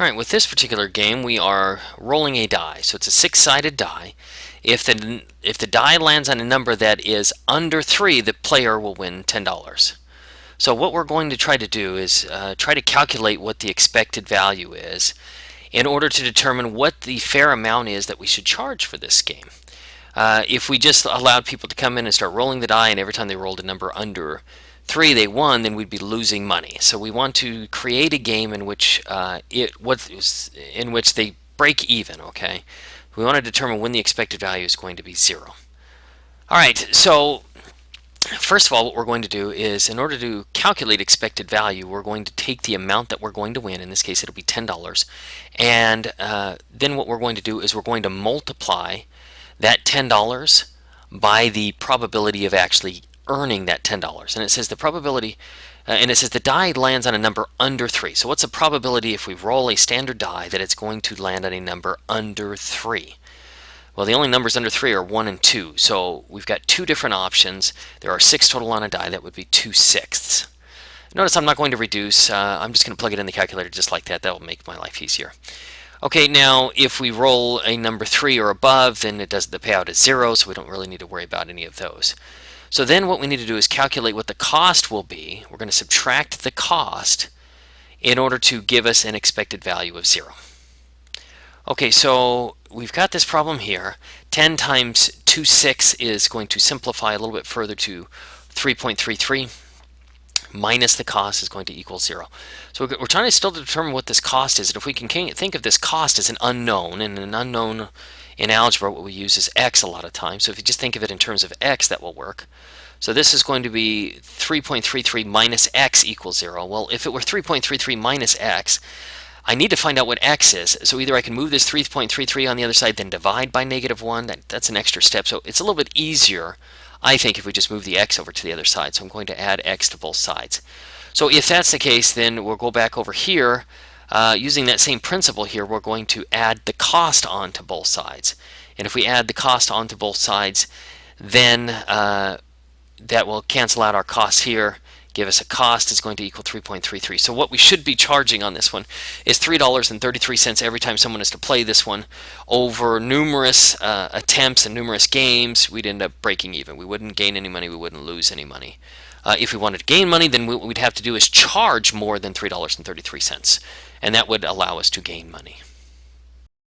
Alright, with this particular game we are rolling a die. So it's a six-sided die. If the die lands on a number that is under 3, the player will win $10. So what we're going to try to do is try to calculate what the expected value is in order to determine what the fair amount is that we should charge for this game. If we just allowed people to come in and start rolling the die, and every time they rolled a number under 3 they won, then we'd be losing money. So we want to create a game in which they break even. Okay, we want to determine when the expected value is going to be 0. All right, so first of all, what we're going to do is, in order to calculate expected value, we're going to take the amount that we're going to win. In this case, it'll be $10. And then what we're going to do is we're going to multiply that $10 by the probability of actually earning that $10. And it says the probability, and it says the die lands on a number under 3. So what's the probability if we roll a standard die that it's going to land on a number under 3? Well, the only numbers under 3 are 1 and 2, so we've got two different options. There are 6 total on a die. That would be 2/6. Notice I'm not going to reduce. I'm just going to plug it in the calculator just like that. That will make my life easier. Okay, now if we roll a number 3 or above, then it does the payout is 0, so we don't really need to worry about any of those. So then what we need to do is calculate what the cost will be. We're going to subtract the cost in order to give us an expected value of 0. Okay, so we've got this problem here. 10 times 2/6 is going to simplify a little bit further to 3.33 minus the cost is going to equal 0. So we're trying to still determine what this cost is. And if we can think of this cost as an unknown, and an unknown in algebra, what we use is x a lot of times. So if you just think of it in terms of x, that will work. So this is going to be 3.33 minus x equals 0. Well, if it were 3.33 minus x, I need to find out what x is. So either I can move this 3.33 on the other side, then divide by -1. That's an extra step. So it's a little bit easier, I think, if we just move the x over to the other side. So I'm going to add x to both sides. So if that's the case, then we'll go back over here. Using that same principle here, we're going to add the cost onto both sides. And if we add the cost onto both sides, then that will cancel out our costs here, give us a cost is going to equal 3.33. So what we should be charging on this one is $3.33 every time someone is to play this one. Over numerous attempts and numerous games, we'd end up breaking even. We wouldn't gain any money, we wouldn't lose any money. If we wanted to gain money, then what we'd have to do is charge more than $3.33, and that would allow us to gain money.